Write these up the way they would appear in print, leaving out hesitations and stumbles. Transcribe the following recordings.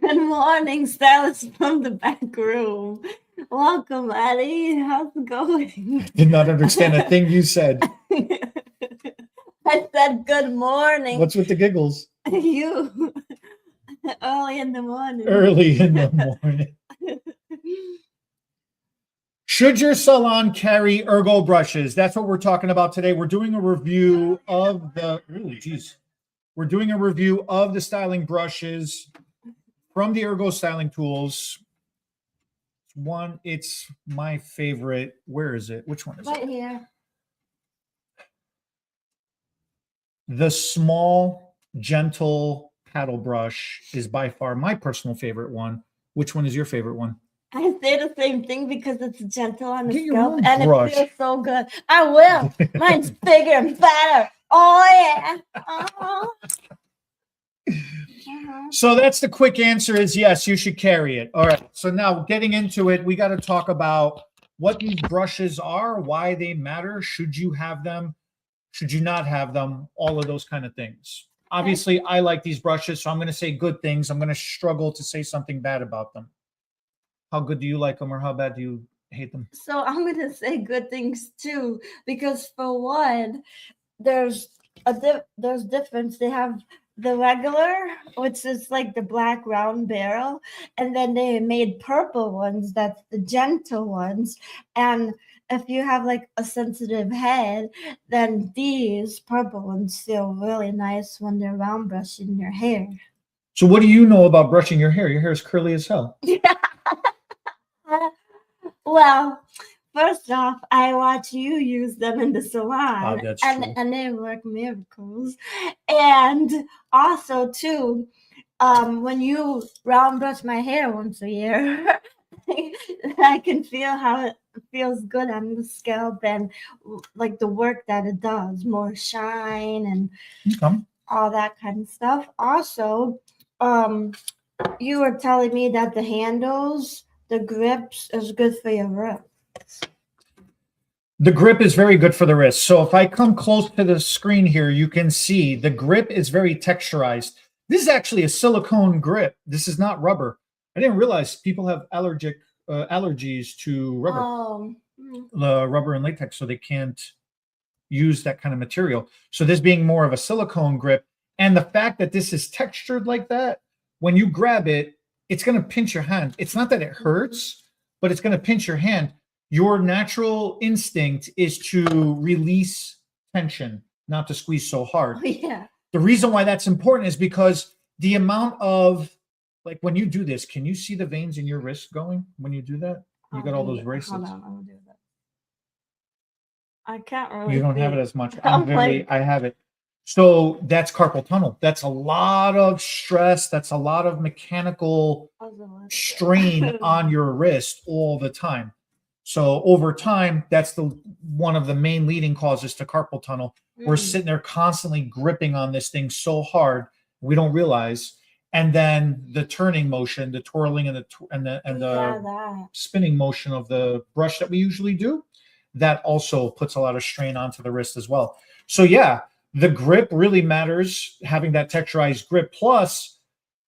Good morning, stylist from the back room. Welcome, Addie. How's it going? Did not understand a thing you said. I said good morning. What's with the giggles? You. Early in the morning. Early in the morning. Should your salon carry ERGO brushes? That's what we're talking about today. We're doing a review of the, We're doing a review of the styling brushes from the ERGO styling tools. It's my favorite. Where is it? Which one is it? Right here. The small, gentle paddle brush is by far my personal favorite one. Which one is your favorite one? I say the same thing because it's gentle on the Get your scalp own and brush. it feels so good. I will. Mine's bigger and fatter. Oh, yeah. Oh. So that's the quick answer is yes, you should carry it. All right. So now getting into it, we got to talk about what these brushes are, why they matter. Should you have them? Should you not have them? All of those kind of things. Obviously, I like these brushes, so I'm going to say good things. I'm going to struggle to say something bad about them. How good do you like them or how bad do you hate them? So I'm going to say good things too, because for one, there's difference. They have the regular, which is like the black round barrel, and then they made purple ones, that's the gentle ones. And if you have like a sensitive head, then these purple ones feel really nice when they're round brushing your hair. So what do you know about brushing your hair? Your hair is curly as hell. Well, first off, I watch you use them in the salon, that's true. and they work miracles. And also, too, when you round brush my hair once a year, I can feel how it feels good on the scalp and like the work that it does, more shine and all that kind of stuff. Also, you were telling me that the handles, the grips is good for your wrist. The grip is very good for the wrist. So if I come close to the screen here, you can see the grip is very texturized. This is actually a silicone grip. This is not rubber. I didn't realize people have allergies to rubber, the rubber and latex, so they can't use that kind of material. So this being more of a silicone grip, and the fact that this is textured like that, when you grab it, it's going to pinch your hand. It's not that it hurts, but it's going to pinch your hand. Your natural instinct is to release tension, not to squeeze so hard. Oh, yeah. The reason why that's important is because the amount of, like when you do this, can you see the veins in your wrist going when you do that? You got all those bracelets. Hold on, I'm gonna do that. I can't really. You don't have it as much. I have it. So that's carpal tunnel. That's a lot of stress. That's a lot of mechanical strain on your wrist all the time. So over time, that's one of the main leading causes to carpal tunnel. We're sitting there constantly gripping on this thing so hard we don't realize. And then the turning motion, the twirling and the spinning motion of the brush that we usually do, that also puts a lot of strain onto the wrist as well. So yeah, the grip really matters, having that texturized grip. Plus,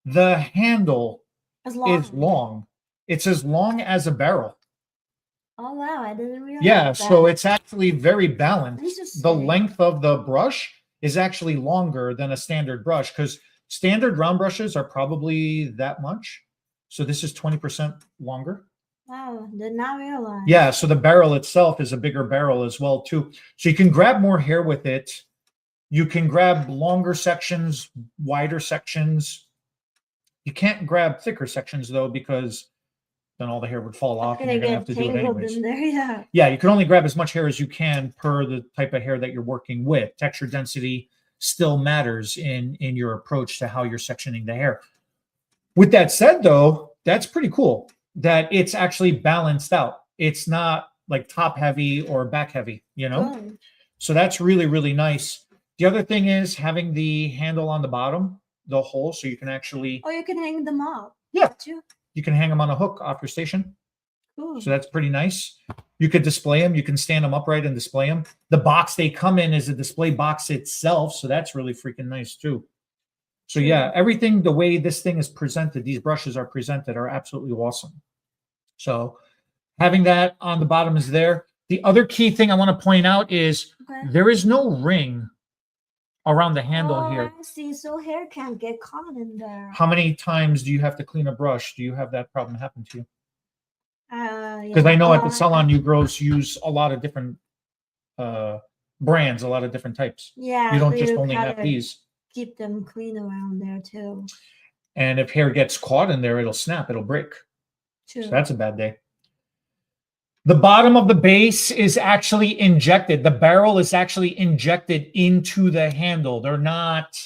the handle is long. It's as long as a barrel. Oh, wow. I didn't realize that. So it's actually very balanced. The length of the brush is actually longer than a standard brush because standard round brushes are probably that much. So this is 20% longer. Wow, did not realize. Yeah, so the barrel itself is a bigger barrel as well, too. So you can grab more hair with it. You can grab longer sections, wider sections. You can't grab thicker sections, though, because then all the hair would fall off and you're going to have to do it anyways. In there, yeah, you can only grab as much hair as you can per the type of hair that you're working with. Texture density still matters in your approach to how you're sectioning the hair. With that said, though, that's pretty cool that it's actually balanced out. It's not like top heavy or back heavy, you know? Oh. So that's really, really nice. The other thing is having the handle on the bottom, the hole, so you can actually... Oh, you can hang them up. Yeah. You can hang them on a hook off your station. Cool. So that's pretty nice. You could display them. You can stand them upright and display them. The box they come in is a display box itself, so that's really freaking nice too. So yeah, everything, the way this thing is presented, these brushes are presented are absolutely awesome. So having that on the bottom is there. The other key thing I want to point out is there is no ring around the handle here. I see. So hair can't get caught in there. How many times do you have to clean a brush? Do you have that problem happen to you? Because Yeah. I know at the salon, you girls use a lot of different brands, a lot of different types. Yeah. You don't just only have these. Keep them clean around there too. And if hair gets caught in there, it'll snap, it'll break. True. So that's a bad day. The bottom of the base is actually injected. The barrel is actually injected into the handle. They're not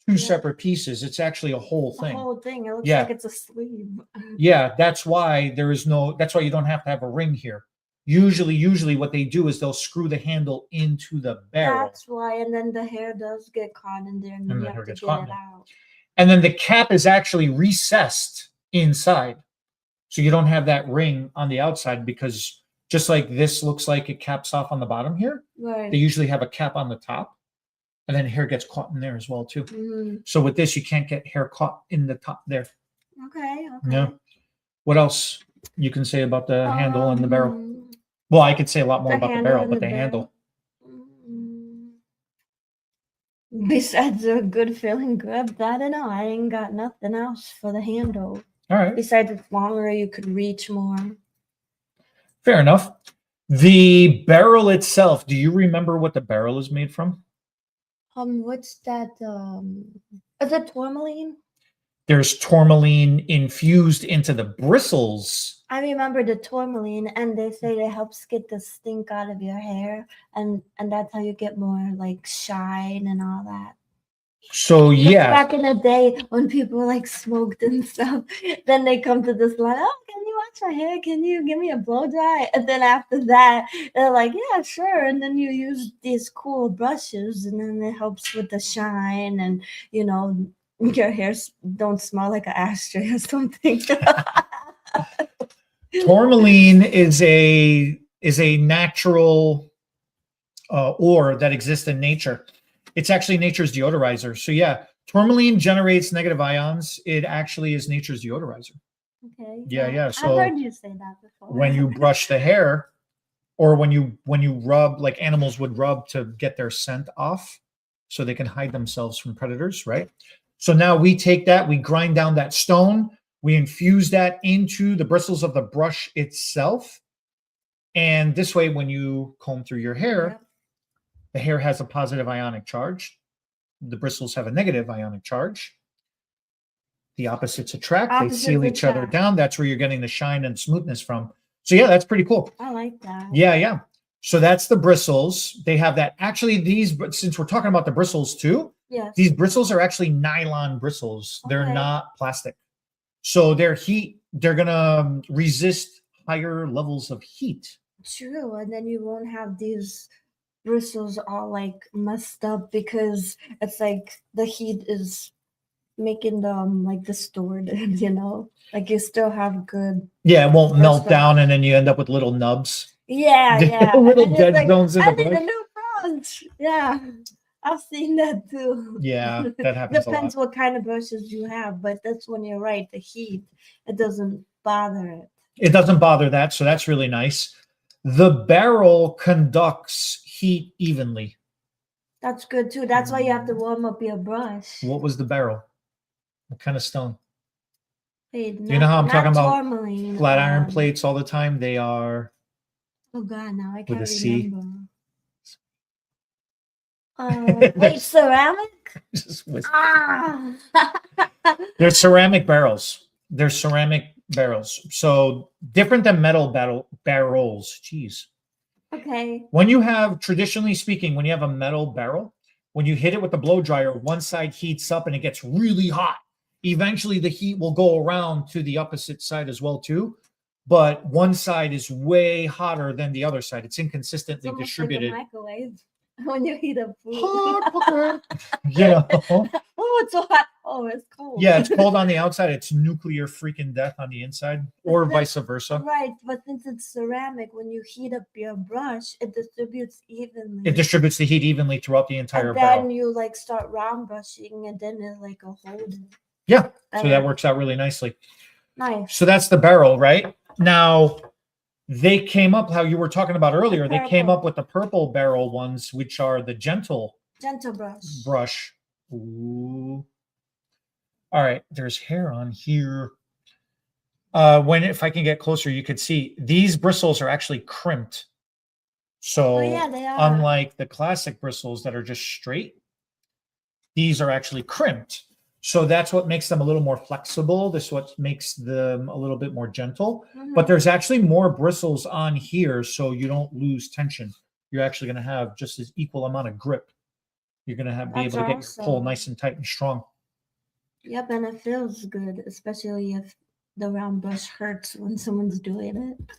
two separate pieces. It's actually a whole thing. A whole thing. It looks like it's a sleeve. Yeah, that's why that's why you don't have to have a ring here. Usually what they do is they'll screw the handle into the barrel. That's why, and then the hair does get caught in there, and then you have to get it out. And then the cap is actually recessed inside. So you don't have that ring on the outside, because just like this looks like it caps off on the bottom here, they usually have a cap on the top, and then hair gets caught in there as well too. Mm-hmm. So with this, you can't get hair caught in the top there. Okay. Yeah. What else you can say about the handle and the barrel? Well, I could say a lot more about the barrel, but the handle. Besides a good feeling grip, I don't know. I ain't got nothing else for the handle. All right. Besides it's longer, you could reach more. Fair enough. The barrel itself, do you remember what the barrel is made from? What's that? Is it tourmaline? There's tourmaline infused into the bristles. I remember the tourmaline, and they say it helps get the stink out of your hair, and that's how you get more like shine and all that. So yeah, back in the day when people like smoked and stuff, then they come to this line. Oh, can you wash my hair? Can you give me a blow dry? And then after that, they're like, yeah, sure. And then you use these cool brushes, and then it helps with the shine, and your hair don't smell like an ashtray or something. Tourmaline is a natural ore that exists in nature. It's actually nature's deodorizer. So yeah, tourmaline generates negative ions. It actually is nature's deodorizer. Okay. Yeah. So I've heard you say that before. When you brush the hair, or when you rub, like animals would rub to get their scent off, so they can hide themselves from predators, right? So now we take that, we grind down that stone, we infuse that into the bristles of the brush itself. And this way, when you comb through your hair, the hair has a positive ionic charge. The bristles have a negative ionic charge. The opposites attract. They seal each other down. That's where you're getting the shine and smoothness from. So yeah, that's pretty cool. I like that. Yeah. So that's the bristles. They have that. Actually, since we're talking about the bristles too, these bristles are actually nylon bristles. Okay. They're not plastic. So they're going to resist higher levels of heat. True. And then you won't have these bristles all like messed up, because it's like the heat is making them like distorted, like you still have good. Yeah, it won't melt down, and then you end up with little nubs. Yeah. Little dead zones in the brush. I need a new brush. Yeah, I've seen that too. Yeah, that happens. Depends what kind of brushes you have, but that's when you're right. The heat, it doesn't bother it. It doesn't bother that, so that's really nice. The barrel conducts heat evenly. That's good too. That's why you have to warm up your brush. What was the barrel? What kind of stone? Hey, you know how I'm talking about tourmaline, flat iron plates all the time? They are. Oh God, now I can't with a remember. Wait, ceramic? They're ceramic barrels. They're ceramic barrels. So different than metal barrels. Jeez. Okay. When you have, traditionally speaking, when you have a metal barrel, when you hit it with a blow dryer, one side heats up and it gets really hot. Eventually the heat will go around to the opposite side as well too. But one side is way hotter than the other side. It's inconsistently distributed. Like a microwave when you heat up food. Oh Oh, it's so hot. Oh, it's cold. Yeah, it's cold on the outside. It's nuclear freaking death on the inside, or vice versa. Right, but since it's ceramic, when you heat up your brush, it distributes evenly. It distributes the heat evenly throughout the entire and barrel. then you like start round brushing, and then it's like a hold. Yeah, so that works out really nicely. Nice. So that's the barrel, right? Now, they came up, how you were talking about earlier, they came up with the purple barrel ones, which are the gentle brush. Ooh. All right, there's hair on here. If I can get closer, you could see these bristles are actually crimped. So they are. Unlike the classic bristles that are just straight, these are actually crimped. So that's what makes them a little more flexible. This is what makes them a little bit more gentle. But there's actually more bristles on here, so you don't lose tension. You're actually going to have just as equal amount of grip. You're going to be able to get your pull nice and tight and strong. Yep, and it feels good, especially if the round brush hurts when someone's doing it.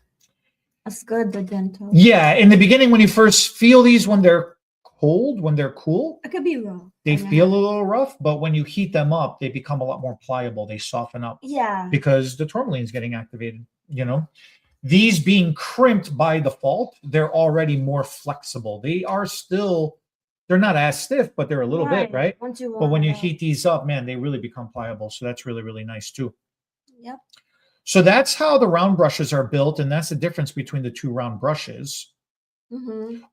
That's good, the gentle. Yeah, in the beginning, when you first feel these, when they're cold, when they're cool, it could be rough. They feel a little rough, but when you heat them up, they become a lot more pliable. They soften up. Yeah. Because the tourmaline is getting activated, you know. These being crimped by default, they're already more flexible. They're not as stiff, but they're a little bit, right? But when you heat these up, man, they really become pliable. So that's really, really nice too. Yep. So that's how the round brushes are built, and that's the difference between the two round brushes.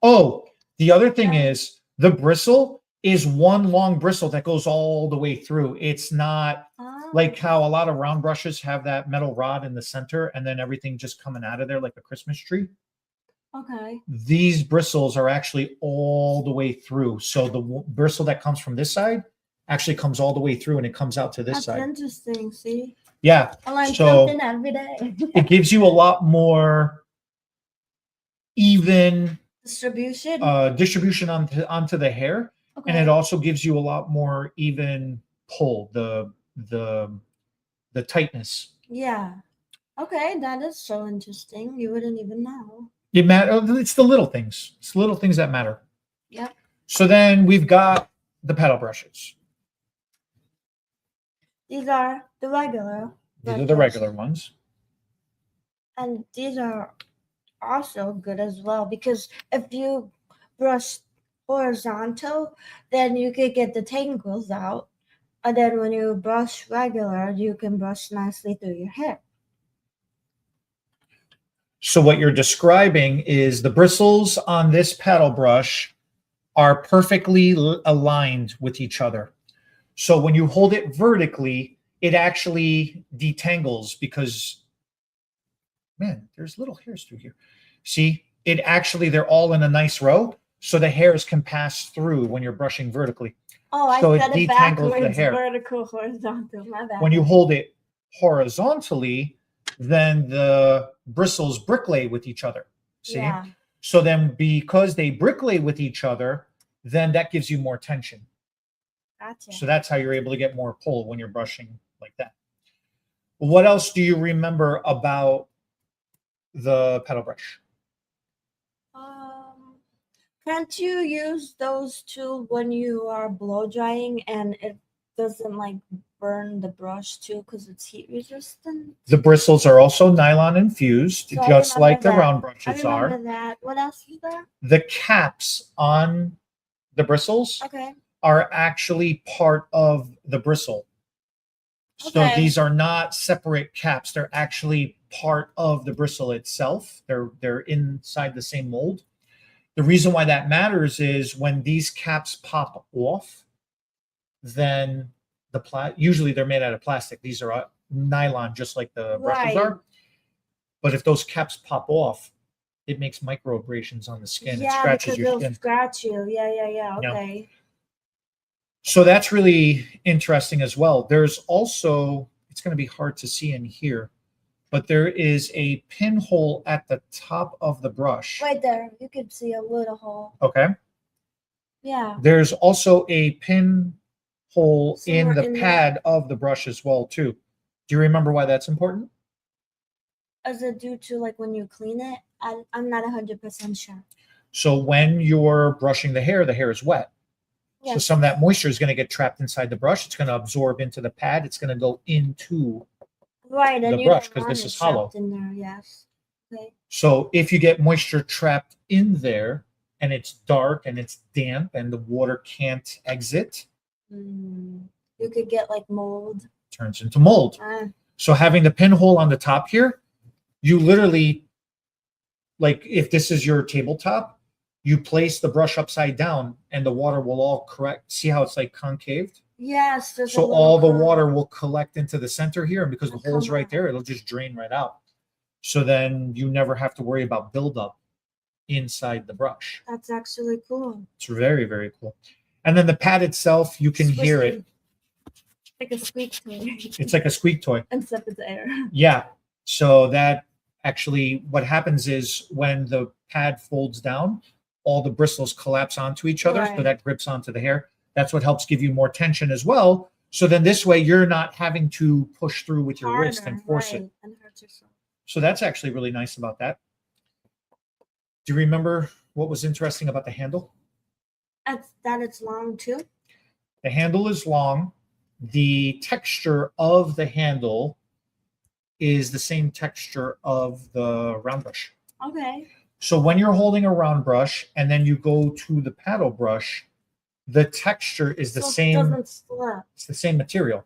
Oh, the other thing is the bristle is one long bristle that goes all the way through. It's not like how a lot of round brushes have that metal rod in the center and then everything just coming out of there like a Christmas tree. Okay. These bristles are actually all the way through. So the bristle that comes from this side actually comes all the way through and it comes out to this side. That's interesting. See? Yeah. I learn something every day. It gives you a lot more even distribution onto the hair. Okay. And it also gives you a lot more even pull, the tightness. Yeah. Okay, that is so interesting. You wouldn't even know. It's the little things. It's the little things that matter. Yep. So then we've got the paddle brushes. These are the regular. These are the regular ones. And these are also good as well because if you brush horizontal, then you could get the tangles out. And then when you brush regular, you can brush nicely through your hair. So what you're describing is the bristles on this paddle brush are perfectly aligned with each other. So when you hold it vertically, it actually detangles because, man, there's little hairs through here. See, they're all in a nice row. So the hairs can pass through when you're brushing vertically. Oh, so I said it backwards, the hair. vertical, horizontal. My bad. When you hold it horizontally, then the bristles bricklay with each other. See? Yeah. So then because they bricklay with each other, then that gives you more tension. Gotcha. So that's how you're able to get more pull when you're brushing like that. What else do you remember about the paddle brush? Can't you use those two when you are blow drying and it doesn't like burn the brush too because it's heat resistant? The bristles are also nylon infused, so just like the round brushes are. I remember that. What else is there? The caps on the bristles are actually part of the bristle. So these are not separate caps. They're actually part of the bristle itself. They're inside the same mold. The reason why that matters is when these caps pop off, then usually they're made out of plastic. These are nylon, just like the brushes are. But if those caps pop off, it makes micro abrasions on the skin. It scratches your skin. Scratch you. Yeah. Okay. So that's really interesting as well. There's also, it's going to be hard to see in here, but there is a pinhole at the top of the brush. Right there. You can see a little hole. Okay. Yeah. There's also a pinhole in the pad of the brush as well, too. Do you remember why that's important? Is it due to like when you clean it? I'm not 100% sure. So when you're brushing the hair is wet. Yes. So some of that moisture is going to get trapped inside the brush. It's going to absorb into the pad. It's going to go into Right, and the you brush don't because want this it is hollow. trapped in there. Yes. Okay. So if you get moisture trapped in there and it's dark and it's damp and the water can't exit, You could get like mold. turns into mold. So having the pinhole on the top here, you literally, like if this is your tabletop, you place the brush upside down and the water will all correct. See how it's like concaved? Yes. So all the water will collect into the center here. And because the hole's come right out. there, it'll just drain right out. So then you never have to worry about buildup inside the brush. That's actually cool. It's very, very cool. And then the pad itself, you can hear it. Like a squeak toy. It's like a squeak toy. Except it's air. Yeah. So that actually, what happens is when the pad folds down, all the bristles collapse onto each other. Right. So that grips onto the hair. That's what helps give you more tension as well. So then this way you're not having to push through with your wrist and force it. And hurt yourself. So that's actually really nice about that. Do you remember what was interesting about the handle? That it's long too. The handle is long. The texture of the handle is the same texture of the round brush. Okay. So when you're holding a round brush and then you go to the paddle brush, the texture is the same. It doesn't slip. It's the same material.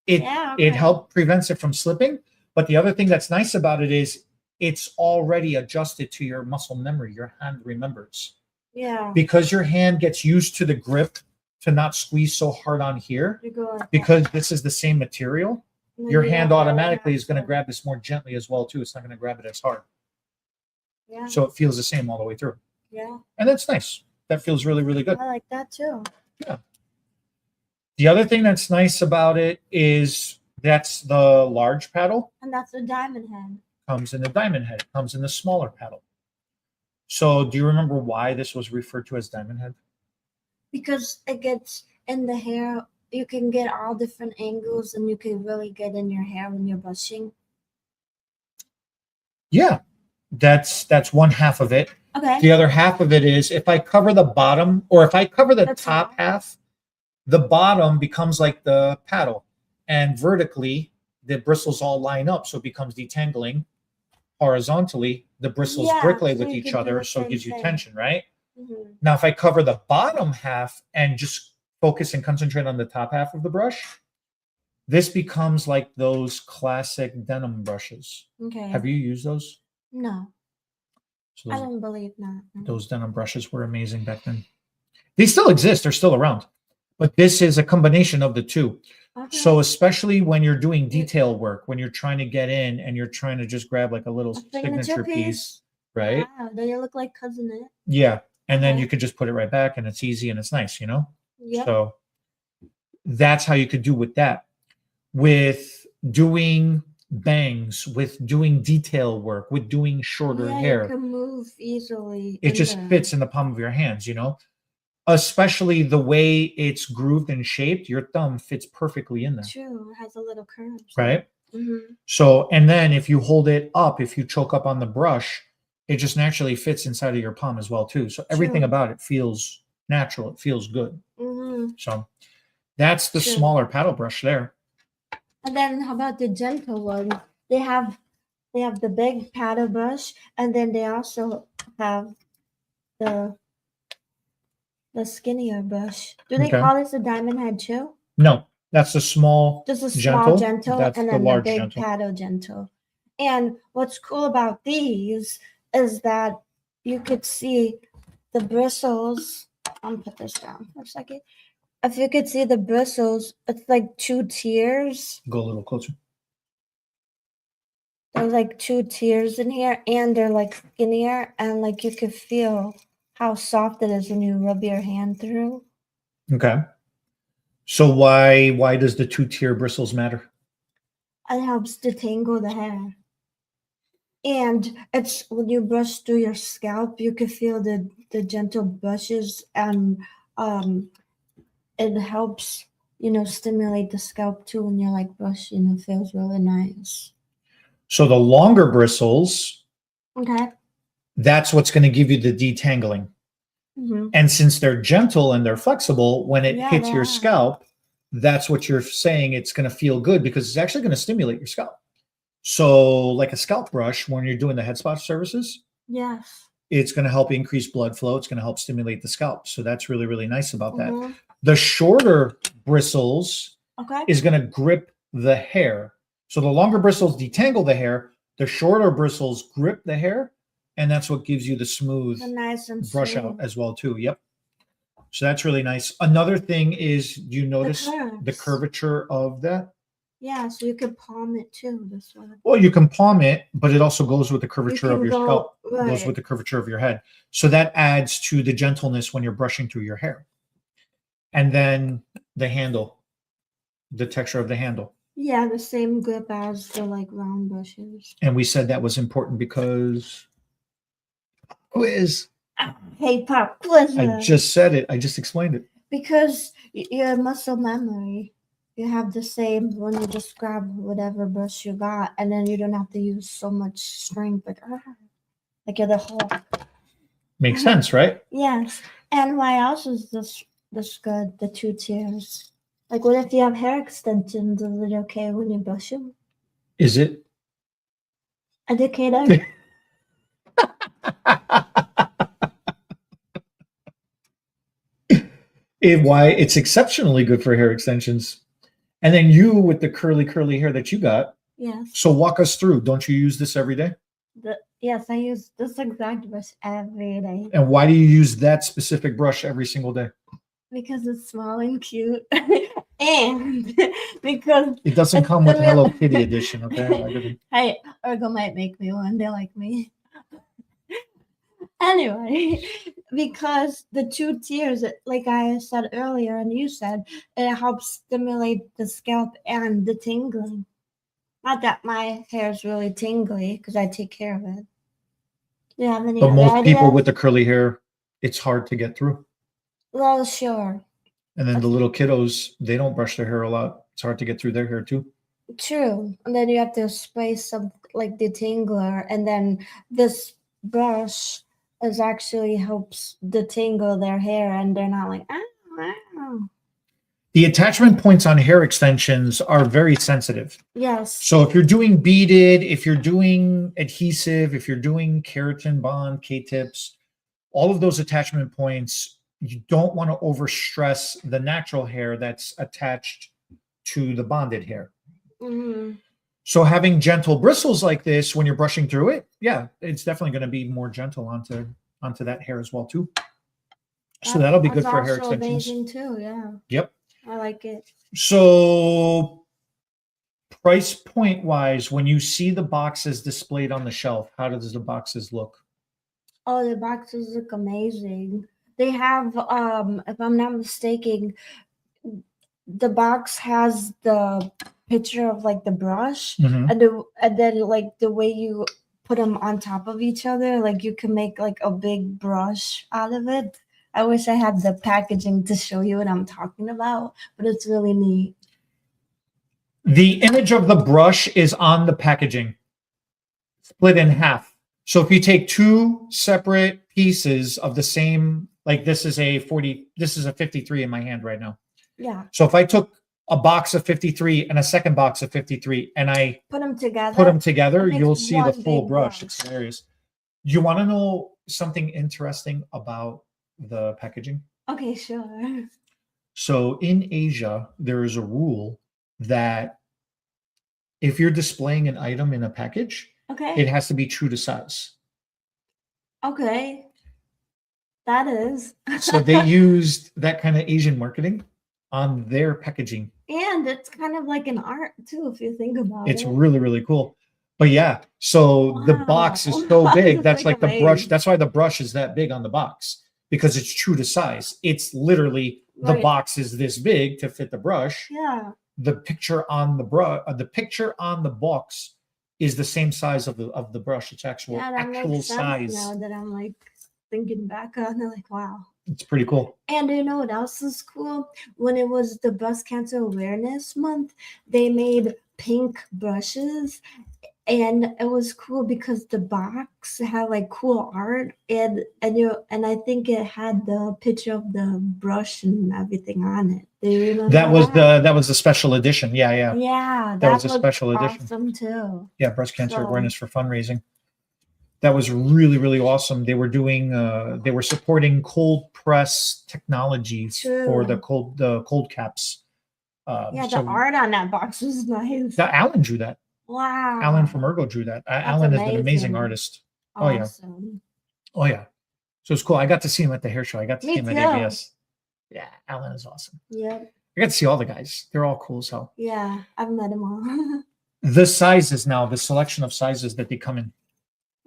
It Okay. prevents it from slipping. But the other thing that's nice about it is it's already adjusted to your muscle memory. Your hand remembers. Yeah. Because your hand gets used to the grip to not squeeze so hard on here. You go like Because this is the same material, that. your You hand don't automatically really is going to have grab this more gently as well too. It's not going to grab it as hard. Yeah. So it feels the same all the way through. Yeah. And that's nice. That feels really, really good. I like that too. The other thing that's nice about it is that's the large paddle. And that's the diamond head. Comes in the diamond head. It comes in the smaller paddle. So do you remember why this was referred to as diamond head? Because it gets in the hair. You can get all different angles and you can really get in your hair when you're brushing. Yeah, that's one half of it. Okay. The other half of it is if I cover the bottom or if I cover the That's top all. half, the bottom becomes like the paddle. And vertically, the bristles all line up. So it becomes detangling. Horizontally, the bristles Yeah, bricklay so with you each can do other. the So it same gives you thing. tension, right? Mhm. Now, if I cover the bottom half and just focus and concentrate on the top half of the brush, this becomes like those classic denim brushes. Okay. Have you used those? No, So I don't believe that. those denim brushes were amazing back then. They still exist. They're still around. But this is a combination of the two. Okay. So especially when you're doing detail work, when you're trying to get in and you're trying to just grab like a little signature piece, right? Wow, they look like cousin it. Yeah. And then Okay. you could just put it right back and it's easy and it's nice, you know? Yep. So that's how you could do with that. With doing bangs, with doing detail work, with doing shorter Yeah, hair. you can move easily. It in just there. fits in the palm of your hands, you know? Especially the way it's grooved and shaped, your thumb fits perfectly in there, True, it has a little curve. right? Mm-hmm. So, and then if you hold it up, if you choke up on the brush, it just naturally fits inside of your palm as well too. So everything True. about it feels natural. It feels good. Mm-hmm. So that's the True. smaller paddle brush there. And then how about the gentle one? They have the big paddle brush, and then they also have the skinnier brush. Do they Okay. call this a diamond head too? No, that's the small. Just a small gentle, That's and the then the large big gentle. paddle gentle. And what's cool about these is that you could see the bristles. I'm gonna put this down for a second. If you could see the bristles, it's like two tiers. Go a little closer. There's like two tiers in here, and they're like skinnier, and like you could feel how soft it is when you rub your hand through. Okay. So why does the 2-tier bristles matter? It helps detangle the hair. And it's when you brush through your scalp, you can feel the gentle brushes, and it helps, stimulate the scalp too when you're like brushing. It feels really nice. So the longer bristles, Okay. that's what's going to give you the detangling. And since they're gentle and they're flexible, when it hits your scalp, that's what you're saying. It's going to feel good because it's actually going to stimulate your scalp. So like a scalp brush, when you're doing the head spa services, yes, it's going to help increase blood flow. It's going to help stimulate the scalp. So that's really, really nice about that. The shorter bristles is going to grip the hair. So the longer bristles detangle the hair, the shorter bristles grip the hair. And that's what gives you the smooth brush out as well too. Yep. So that's really nice. Another thing is, you notice the curvature of that? Yeah, so you can palm it too, this one. Well, you can palm it, but it also goes with the curvature of your scalp. It goes with the curvature of your head. So that adds to the gentleness when you're brushing through your hair. And then the handle, the texture of the handle. Yeah, the same grip as the like round brushes. And we said that was important because quiz. Hey, pop quiz. I just said it. I just explained it. Because your muscle memory, you have the same when you just grab whatever brush you got, and then you don't have to use so much strength. Like you're the Hulk. Makes sense, right? Yes. And why else is this good? The 2 tiers. Like, what if you have hair extensions? Is it okay when you brush them? Is it? Educator. Why it's exceptionally good for hair extensions. And then you with the curly hair that you got. Yes. So walk us through. Don't you use this every day? Yes, I use this exact brush every day. And why do you use that specific brush every single day? Because it's small and cute. And because it doesn't come with Hello Kitty edition, okay? Hey, Ergo might make me one. They like me. Anyway, because the 2 tiers, like I said earlier, and you said, it helps stimulate the scalp and the tingling. Not that my hair is really tingly, because I take care of it. Do you have any But most idea? people with the curly hair, it's hard to get through. Well, sure. And then the little kiddos, they don't brush their hair a lot. It's hard to get through their hair too. True. And then you have to spray some like detangler, and then this brush is actually helps detangle their hair, and they're not like, oh. The attachment points on hair extensions are very sensitive. Yes. So if you're doing beaded, if you're doing adhesive, if you're doing keratin bond, K-tips, all of those attachment points, you don't want to overstress the natural hair that's attached to the bonded hair. So having gentle bristles like this when you're brushing through it, yeah, it's definitely going to be more gentle onto that hair as well too. So that'll be good for hair extensions. Amazing too, yeah. Yep. I like it. So price point wise, when you see the boxes displayed on the shelf, how does the boxes look? Oh, the boxes look amazing. They have, if I'm not mistaken, the box has the picture of like the brush, and then like the way you put them on top of each other, like you can make like a big brush out of it. I wish I had the packaging to show you what I'm talking about, but it's really neat. The image of the brush is on the packaging, split in half. So if you take 2 separate pieces of the same, like this is a 53 in my hand right now. Yeah. So if I took a box of 53 and a second box of 53 and I put them together, you'll see the full brush. It's hilarious. You want to know something interesting about the packaging? Okay, sure. So in Asia, there is a rule that if you're displaying an item in a package, it has to be true to size. Okay. That is. So they used that kind of Asian marketing on their packaging. And it's kind of like an art too, if you think about it. It's really, really cool. But yeah, so the box is so big. That's like the brush. That's why the brush is that big on the box, because it's true to size. It's literally the box is this big to fit the brush. Yeah. The picture on the picture on the box is the same size of the brush. It's actual size. Now that I'm like thinking back on it, like wow. It's pretty cool. And you know what else is cool? When it was the Breast Cancer Awareness Month, they made pink brushes, And it was cool because the box had like cool art, and I think it had the picture of the brush and everything on it. Do you remember that was the special edition. Yeah. Yeah, that was a special edition. Awesome too. Yeah, breast cancer awareness for fundraising. That was really, really awesome. They were doing they were supporting cold press technologies for the cold caps. The art on that box was nice. Alan drew that. Wow. Alan from ERGO drew that. Alan is an amazing artist. Awesome. Oh yeah. So it's cool. I got to see him at the hair show. I got to see him at ABS. Yeah, Alan is awesome. Yep. I got to see all the guys. They're all cool as hell. Yeah, I've met them all. The sizes now, the selection of sizes that they come in.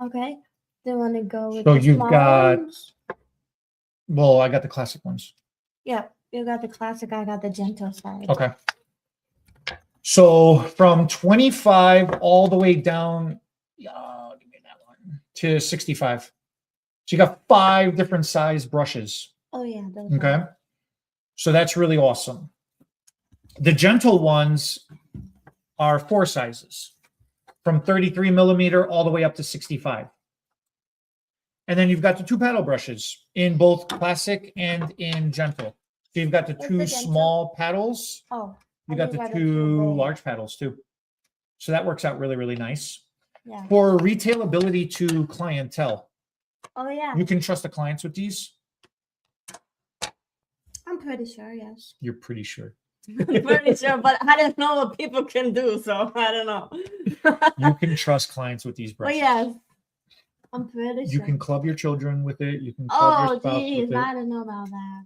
Okay. They want to go with so you've got ones? Well, I got the classic ones. Yeah, you got the classic, I got the gentle side. Okay. So from 25 all the way down, give me that one, to 65. So you got 5 different size brushes. Oh yeah. Okay. So that's really awesome. The gentle ones are 4 sizes, from 33 millimeter all the way up to 65. And then you've got the 2 paddle brushes in both classic and in gentle. So you've got the 2 small paddles. Oh. You got the 2 large paddles too. So that works out really, really nice. Yeah. For retailability to clientele. Oh yeah. You can trust the clients with these? I'm pretty sure, yes. You're pretty sure. I'm pretty sure, but I don't know what people can do, so I don't know. You can trust clients with these brushes. Oh yes. I'm pretty sure. You can club your children with it. You can club your spouse with it. I don't know about that.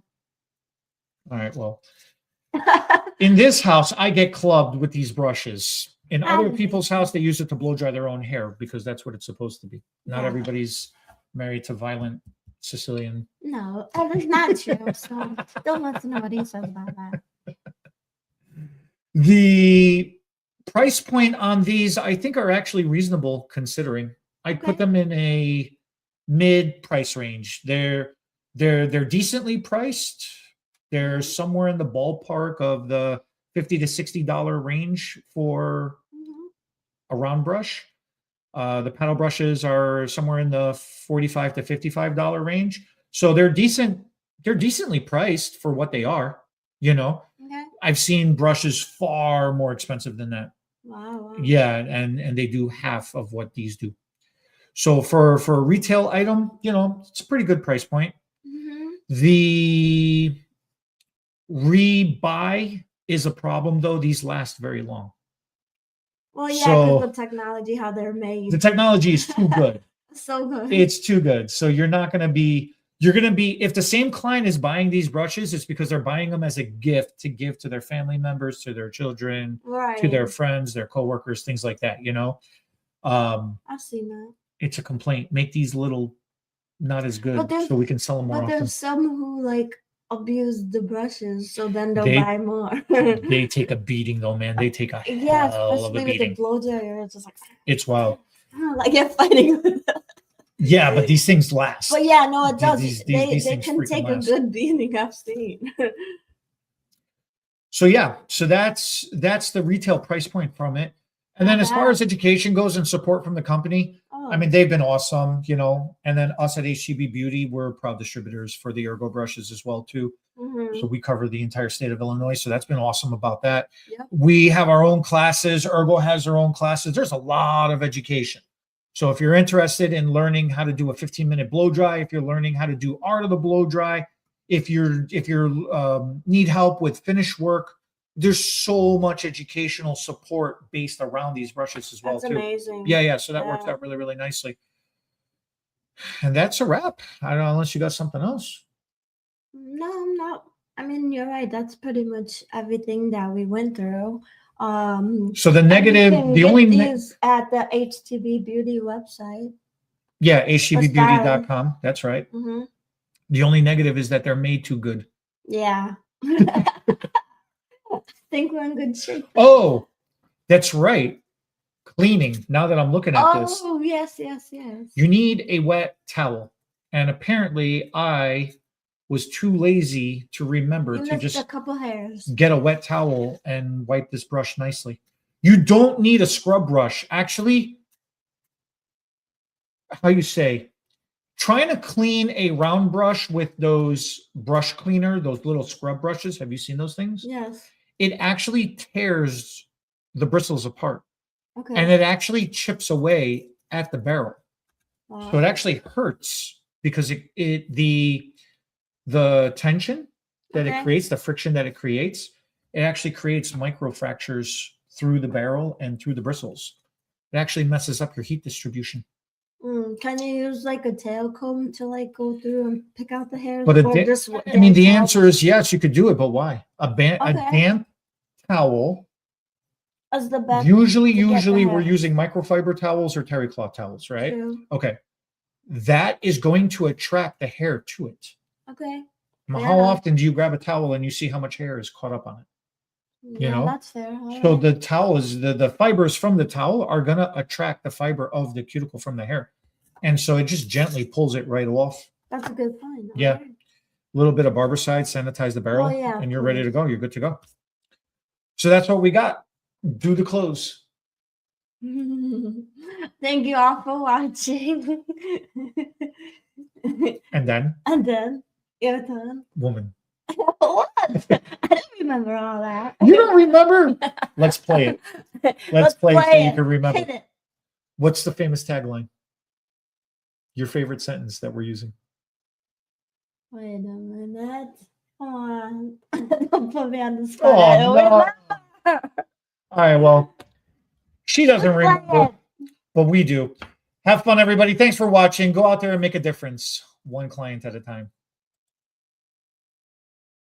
All right, well. In this house, I get clubbed with these brushes. In other people's house, they use it to blow dry their own hair because that's what it's supposed to be. Not everybody's married to violent Sicilian. No, that's not true. So don't listen to what he says about that. The price point on these, I think, are actually reasonable considering. I'd put them in a mid price range. They're decently priced. They're somewhere in the ballpark of the $50 to $60 range for a round brush. The paddle brushes are somewhere in the $45 to $55 range. So they're decent. They're decently priced for what they are. You know, I've seen brushes far more expensive than that. Wow. Yeah, and they do half of what these do. So for a retail item, you know, it's a pretty good price point. The rebuy is a problem, though. These last very long. Well, yeah, because the technology, how they're made. The technology is too good. So good. It's too good. So you're going to be, if the same client is buying these brushes, it's because they're buying them as a gift to give to their family members, to their children, to their friends, their coworkers, things like that, you know? I've seen that. It's a complaint. Make these little not as good so we can sell them more often. But there's some who like abuse the brushes, so then they'll buy more. They take a beating though, man. They take a hell of a beating. With the blow dryer, it's just like it's wild. I don't like it fighting with it. Yeah, but these things last. But yeah, no, it does. These they can take a good beating, I've seen. So yeah, so that's the retail price point from it. And then as far as education goes and support from the company, I mean, they've been awesome, you know, and then us at HTB Beauty, we're proud distributors for the ERGO brushes as well, too. So we cover the entire state of Illinois. So that's been awesome about that. Yep. We have our own classes. ERGO has their own classes. There's a lot of education. So if you're interested in learning how to do a 15-minute blow dry, if you're learning how to do art of the blow dry, if you're need help with finish work, there's so much educational support based around these brushes as well. That's amazing. Yeah. So that works out really, really nicely. And that's a wrap. I don't know unless you got something else. No, I'm not. I mean, you're right. That's pretty much everything that we went through. So the negative, the only is at the HTB Beauty website. Yeah, htbbeauty.com. That's right. The only negative is that they're made too good. Yeah. I think we're in good shape. Oh, that's right. Cleaning. Now that I'm looking at this. Oh, yes. You need a wet towel. And apparently I was too lazy to remember to just a couple hairs. Get a wet towel and wipe this brush nicely. You don't need a scrub brush. Actually, how you say, trying to clean a round brush with those brush cleaner, those little scrub brushes. Have you seen those things? Yes. It actually tears the bristles apart. Okay. And it actually chips away at the barrel. Wow. So it actually hurts because the tension that it creates, the friction that it creates, it actually creates micro fractures through the barrel and through the bristles. It actually messes up your heat distribution. Can you use like a tail comb to like go through and pick out the hairs? But the answer is yes, you could do it, but why? A damp towel. As the best. Usually we're using microfiber towels or terry cloth towels, right? True. Okay. That is going to attract the hair to it. Okay. Now, how often do you grab a towel and you see how much hair is caught up on it? You know? That's fair. So the towel is the fibers from the towel are going to attract the fiber of the cuticle from the hair. And so it just gently pulls it right off. That's a good point. Yeah. A little bit of Barbicide, sanitize the barrel, and you're ready to go. You're good to go. So that's what we got. Do the close. Thank you all for watching. And then your turn. Woman. What? I don't remember all that. You don't remember? Let's play it. Let's play it so you can remember. Hit it. What's the famous tagline? Your favorite sentence that we're using? Wait a minute. Come on. Don't put me on the spot. Oh, I don't remember. All right, well, she doesn't remember, but we do. Have fun, everybody. Thanks for watching. Go out there and make a difference, one client at a time.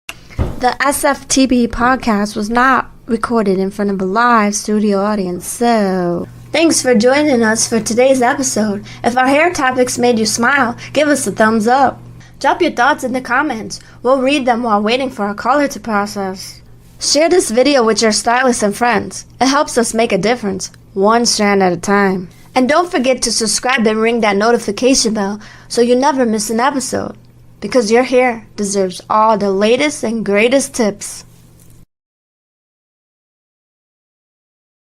The SFTB podcast was not recorded in front of a live studio audience, so thanks for joining us for today's episode. If our hair topics made you smile, give us a thumbs up. Drop your thoughts in the comments. We'll read them while waiting for our caller to process. Share this video with your stylists and friends. It helps us make a difference, one strand at a time. And don't forget to subscribe and ring that notification bell so you never miss an episode. Because your hair deserves all the latest and greatest tips.